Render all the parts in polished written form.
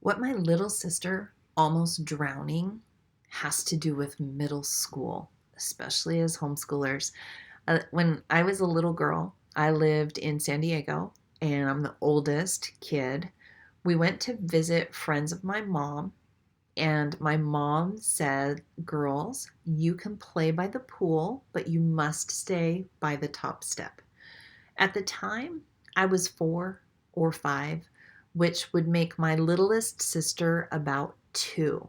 What my little sister almost drowning has to do with middle school, especially as homeschoolers. When I was a little girl, I lived in San Diego and I'm the oldest kid. We went to visit friends of my mom, and my mom said, "Girls, you can play by the pool, but you must stay by the top step." At the time, I was 4 or 5, which would make my littlest sister about 2.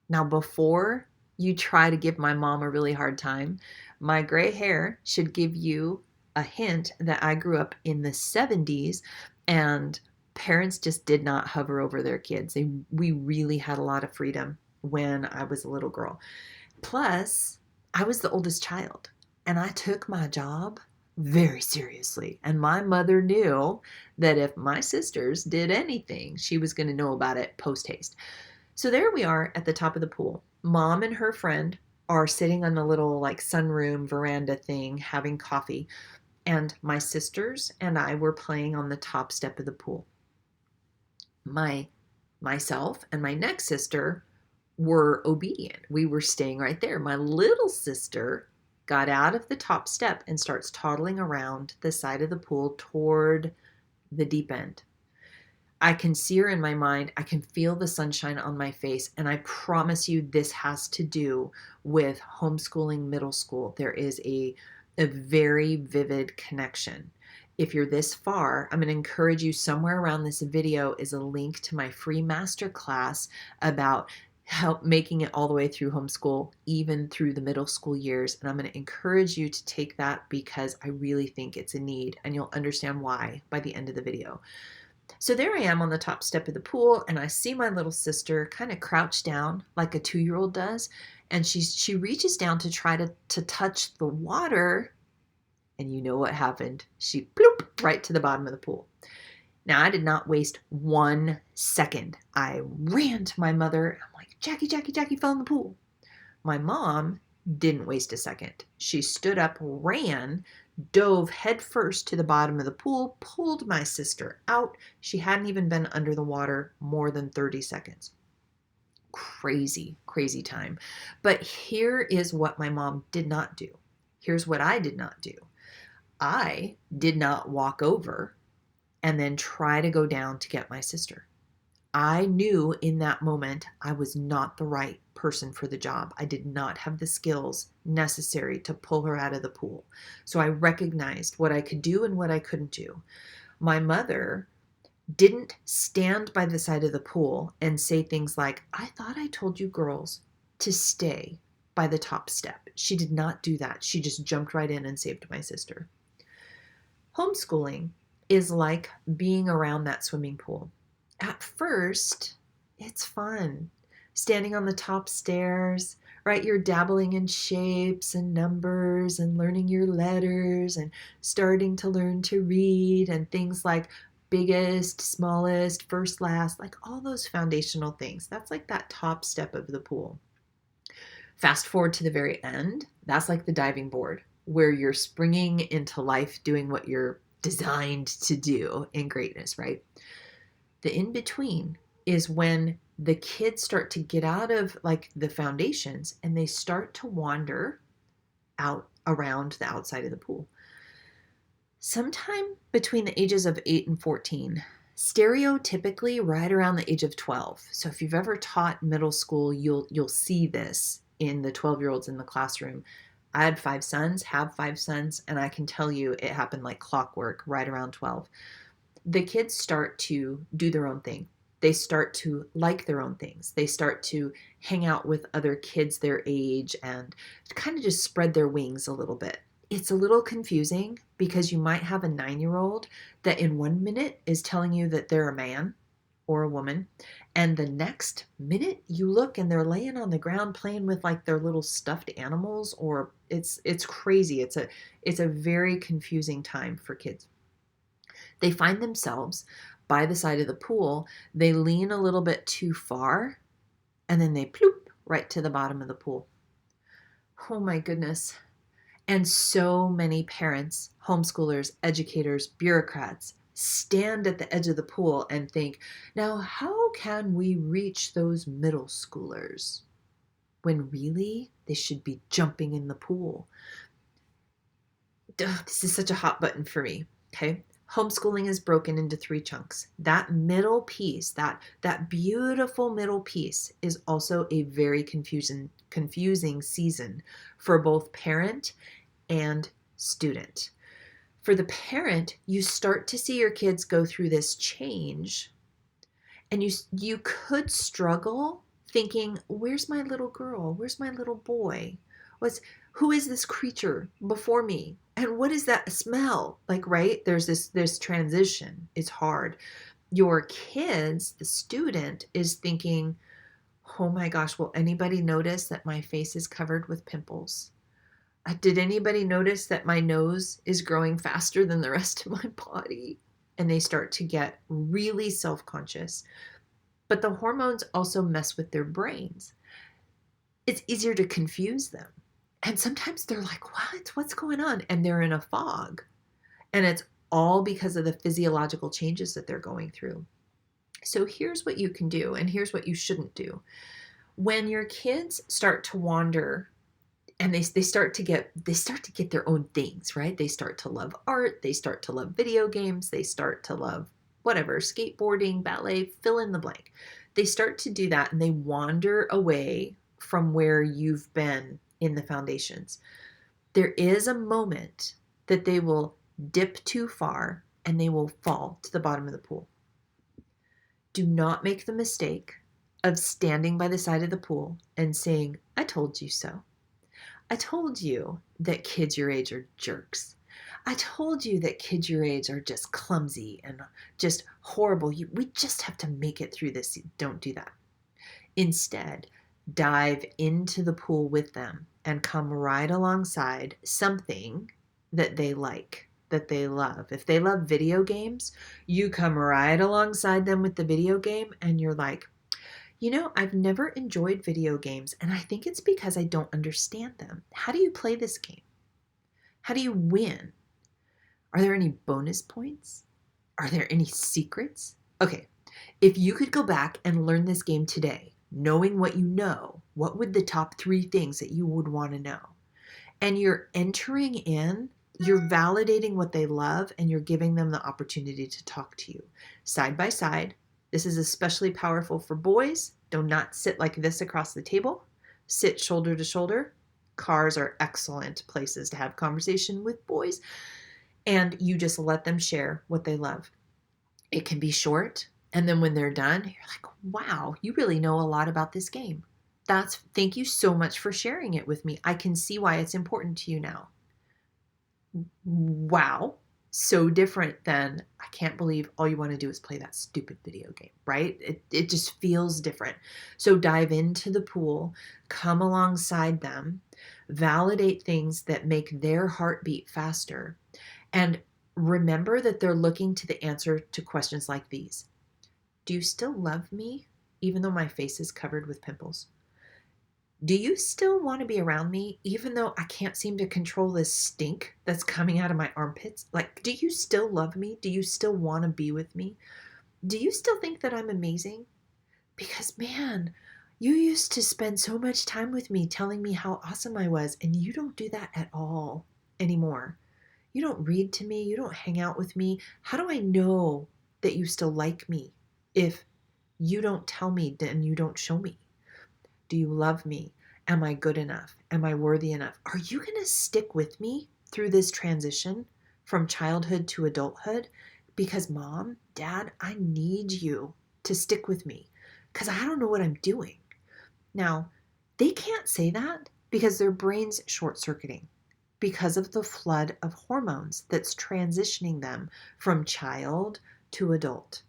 Now, before you try to give my mom a really hard time, my gray hair should give you a hint that I grew up in the 70s and parents just did not hover over their kids. We really had a lot of freedom when I was a little girl. Plus, I was the oldest child and I took my job very seriously. And my mother knew that if my sisters did anything, she was going to know about it post haste. So there we are at the top of the pool. Mom and her friend are sitting on the little like sunroom veranda thing having coffee. And my sisters and I were playing on the top step of the pool. Myself and my next sister were obedient. We were staying right there. My little sister got out of the top step and starts toddling around the side of the pool toward the deep end. I can see her in my mind. I can feel the sunshine on my face. And I promise you, this has to do with homeschooling middle school. There is a very vivid connection. If you're this far, I'm going to encourage you, somewhere around this video is a link to my free masterclass about help making it all the way through homeschool, even through the middle school years. And I'm going to encourage you to take that because I really think it's a need, and you'll understand why by the end of the video. So there I am on the top step of the pool, and I see my little sister kind of crouch down like a 2-year-old does, and she reaches down to try to touch the water, and you know what happened. She bloop right to the bottom of the pool. Now, I did not waste 1 second. I ran to my mother. I'm like, "Jackie, Jackie, Jackie fell in the pool." My mom didn't waste a second. She stood up, ran, dove headfirst to the bottom of the pool, pulled my sister out. She hadn't even been under the water more than 30 seconds. Crazy, crazy time. But here is what my mom did not do. Here's what I did not do. I did not walk over and then try to go down to get my sister. I knew in that moment I was not the right person for the job. I did not have the skills necessary to pull her out of the pool. So I recognized what I could do and what I couldn't do. My mother didn't stand by the side of the pool and say things like, "I thought I told you girls to stay by the top step." She did not do that. She just jumped right in and saved my sister. Homeschooling is like being around that swimming pool. At first, it's fun. Standing on the top stairs, right? You're dabbling in shapes and numbers and learning your letters and starting to learn to read and things like biggest, smallest, first, last, like all those foundational things. That's like that top step of the pool. Fast forward to the very end, that's like the diving board where you're springing into life doing what you're designed to do in greatness, right? The in between is when the kids start to get out of like the foundations and they start to wander out around the outside of the pool. Sometime between the ages of 8 and 14, stereotypically right around the age of 12. So if you've ever taught middle school, you'll see this in the 12-year-olds in the classroom. I had 5 sons, have 5 sons, and I can tell you it happened like clockwork right around 12. The kids start to do their own thing. They start to like their own things. They start to hang out with other kids their age and kind of just spread their wings a little bit. It's a little confusing because you might have a 9-year-old that in 1 minute is telling you that they're a man or a woman, and the next minute you look and they're laying on the ground playing with like their little stuffed animals, or it's crazy. It's a very confusing time for kids. They find themselves by the side of the pool. They lean a little bit too far and then they ploop right to the bottom of the pool. Oh my goodness. And so many parents, homeschoolers, educators, bureaucrats stand at the edge of the pool and think, now, how can we reach those middle schoolers? When really they should be jumping in the pool. This is such a hot button for me. Okay. Homeschooling is broken into 3 chunks. That middle piece, that beautiful middle piece, is also a very confusing season for both parent and student. For the parent, you start to see your kids go through this change, and you could struggle thinking, where's my little girl? Where's my little boy? Who is this creature before me? And what is that smell? Like, right? There's this transition. It's hard. Your kids, the student, is thinking, oh my gosh, will anybody notice that my face is covered with pimples? Did anybody notice that my nose is growing faster than the rest of my body? And they start to get really self-conscious. But the hormones also mess with their brains. It's easier to confuse them. And sometimes they're like, what? What's going on? And they're in a fog. And it's all because of the physiological changes that they're going through. So here's what you can do, and here's what you shouldn't do. When your kids start to wander and they start to get their own things, right? They start to love art, they start to love video games, they start to love whatever, skateboarding, ballet, fill in the blank. They start to do that and they wander away from where you've been in the foundations. There is a moment that they will dip too far and they will fall to the bottom of the pool. Do not make the mistake of standing by the side of the pool and saying, I told you so. I told you that kids your age are jerks. I told you that kids your age are just clumsy and just horrible. We just have to make it through this. Don't do that. Instead, dive into the pool with them and come right alongside something that they like, that they love. If they love video games, you come right alongside them with the video game and you're like, I've never enjoyed video games, and I think it's because I don't understand them. How do you play this game? How do you win? Are there any bonus points? Are there any secrets? Okay, if you could go back and learn this game today, knowing what you know, what would the top 3 things that you would want to know? And you're entering in, you're validating what they love, and you're giving them the opportunity to talk to you side by side. This is especially powerful for boys. Do not sit like this across the table. Sit shoulder to shoulder. Cars are excellent places to have conversation with boys. And you just let them share what they love. It can be short. And then when they're done, you're like, wow, you really know a lot about this game. Thank you so much for sharing it with me. I can see why it's important to you now. Wow. So different than, I can't believe all you want to do is play that stupid video game, right? It just feels different. So dive into the pool, come alongside them, validate things that make their heart beat faster, and remember that they're looking to the answer to questions like these. Do you still love me, even though my face is covered with pimples? Do you still want to be around me, even though I can't seem to control this stink that's coming out of my armpits? Like, do you still love me? Do you still want to be with me? Do you still think that I'm amazing? Because, man, you used to spend so much time with me telling me how awesome I was, and you don't do that at all anymore. You don't read to me. You don't hang out with me. How do I know that you still like me if you don't tell me and you don't show me? Do you love me? Am I good enough? Am I worthy enough? Are you going to stick with me through this transition from childhood to adulthood? Because Mom, Dad, I need you to stick with me because I don't know what I'm doing. Now, they can't say that because their brain's short-circuiting because of the flood of hormones that's transitioning them from child to adult.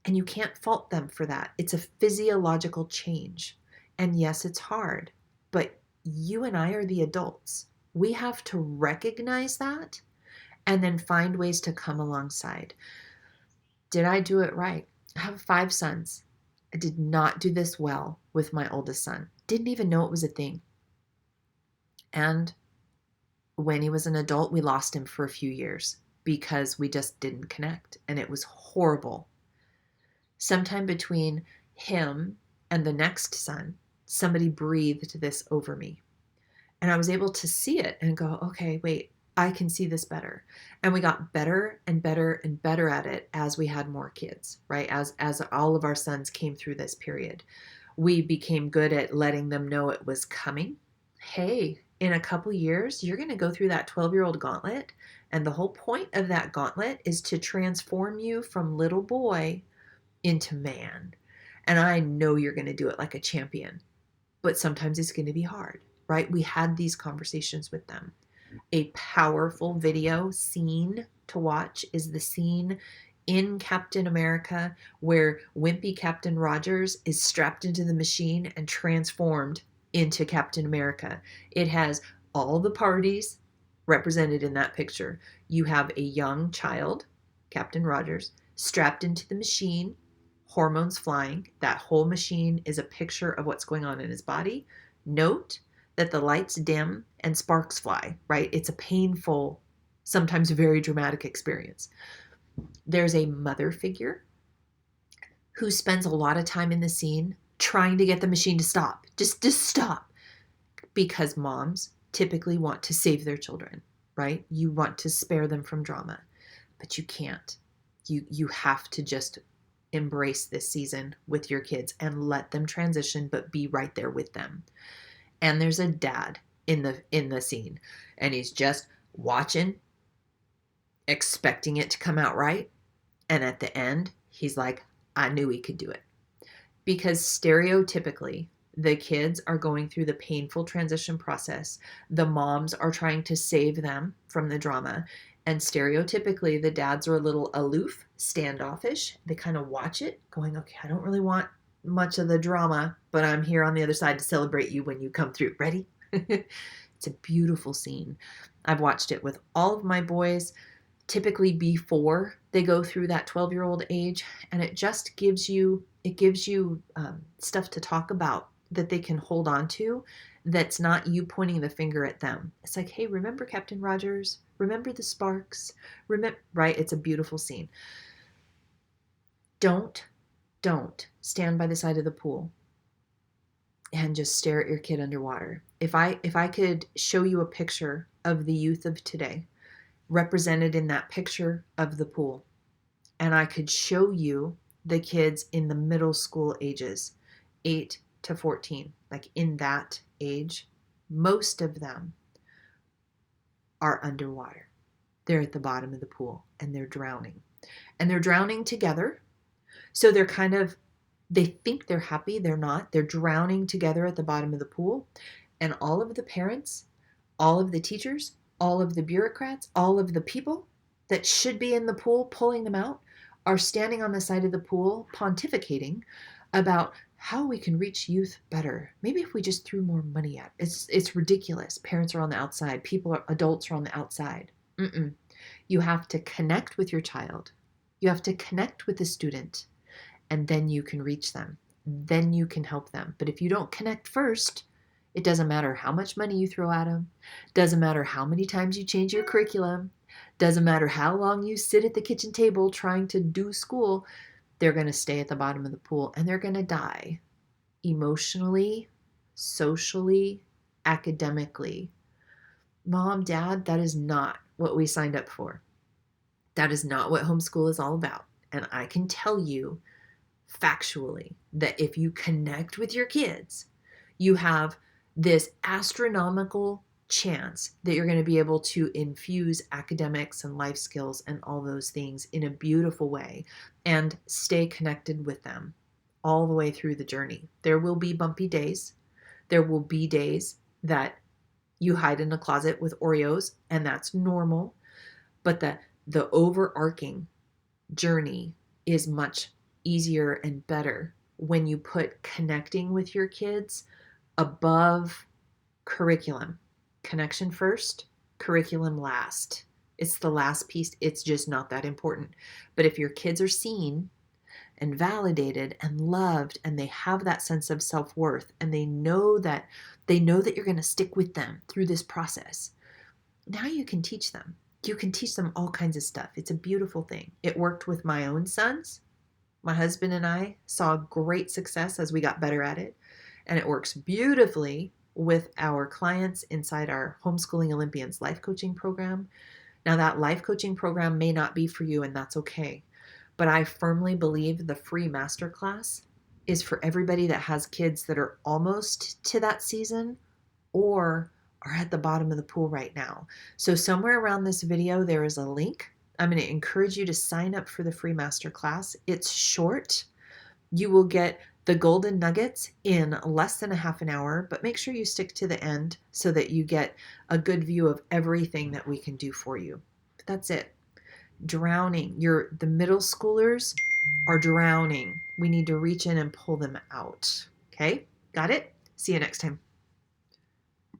And you can't fault them for that. It's a physiological change. And yes, it's hard, but you and I are the adults. We have to recognize that and then find ways to come alongside. Did I do it right? I have 5 sons. I did not do this well with my oldest son. Didn't even know it was a thing. And when he was an adult, we lost him for a few years. because we just didn't connect, and it was horrible. Sometime between him and the next son, somebody breathed this over me. And I was able to see it and go, okay, wait, I can see this better. And we got better and better and better at it as we had more kids, right? As all of our sons came through this period, we became good at letting them know it was coming. Hey, in a couple years, you're going to go through that 12-year-old gauntlet. And the whole point of that gauntlet is to transform you from little boy into man. And I know you're going to do it like a champion, but sometimes it's going to be hard, right? We had these conversations with them. A powerful video scene to watch is the scene in Captain America where wimpy Captain Rogers is strapped into the machine and transformed into Captain America. It has all the parties represented in that picture. You have a young child, Captain Rogers, strapped into the machine, hormones flying. That whole machine is a picture of what's going on in his body. Note that the lights dim and sparks fly, right? It's a painful, sometimes very dramatic experience. There's a mother figure who spends a lot of time in the scene trying to get the machine to stop. Just stop. Because moms typically want to save their children, right? You want to spare them from drama, but you can't. You have to just embrace this season with your kids and let them transition, but be right there with them. And there's a dad in the scene, and he's just watching, expecting it to come out right. And at the end, he's like, I knew he could do it. Because stereotypically, the kids are going through the painful transition process. The moms are trying to save them from the drama. And stereotypically, the dads are a little aloof, standoffish. They kind of watch it going, okay, I don't really want much of the drama, but I'm here on the other side to celebrate you when you come through. Ready? It's a beautiful scene. I've watched it with all of my boys, typically before they go through that 12-year-old age, and it just gives you stuff to talk about that they can hold on to. That's not you pointing the finger at them. It's like, hey, remember Captain Rogers? Remember the sparks? Remember, right? It's a beautiful scene. Don't stand by the side of the pool and just stare at your kid underwater. If I could show you a picture of the youth of today represented in that picture of the pool, and I could show you the kids in the middle school ages, 8 to 14, like in that age, most of them are underwater. They're at the bottom of the pool and they're drowning. And they're drowning together. So they think they're happy. They're not. They're drowning together at the bottom of the pool. And all of the parents, all of the teachers, all of the bureaucrats, all of the people that should be in the pool pulling them out are standing on the side of the pool pontificating about how we can reach youth better. Maybe if we just threw more money at it. It's ridiculous. Parents are on the outside. Adults are on the outside. You have to connect with your child. You have to connect with the student, and then you can reach them. Then you can help them. But if you don't connect first, it doesn't matter how much money you throw at them. Doesn't matter how many times you change your curriculum. Doesn't matter how long you sit at the kitchen table trying to do school. They're going to stay at the bottom of the pool, and they're going to die emotionally, socially, academically. Mom, Dad, that is not what we signed up for. That is not what homeschool is all about. And I can tell you factually that if you connect with your kids, you have this astronomical chance that you're going to be able to infuse academics and life skills and all those things in a beautiful way and stay connected with them all the way through the journey. There will be bumpy days. There will be days that you hide in a closet with Oreos, and that's normal. But the overarching journey is much easier and better when you put connecting with your kids above curriculum. Connection first, curriculum last. It's the last piece. It's just not that important. But if your kids are seen and validated and loved, and they have that sense of self-worth, and they know that you're going to stick with them through this process, now you can teach them. You can teach them all kinds of stuff. It's a beautiful thing. It worked with my own sons. My husband and I saw great success as we got better at it. And it works beautifully with our clients inside our Homeschooling Olympians life coaching program. Now, that life coaching program may not be for you, and that's okay. But I firmly believe the free masterclass is for everybody that has kids that are almost to that season or are at the bottom of the pool right now. So somewhere around this video, there is a link. I'm going to encourage you to sign up for the free masterclass. It's short. You will get the golden nuggets in less than a half an hour, but make sure you stick to the end so that you get a good view of everything that we can do for you. But that's it. Drowning. The middle schoolers are drowning. We need to reach in and pull them out. Okay? Got it? See you next time.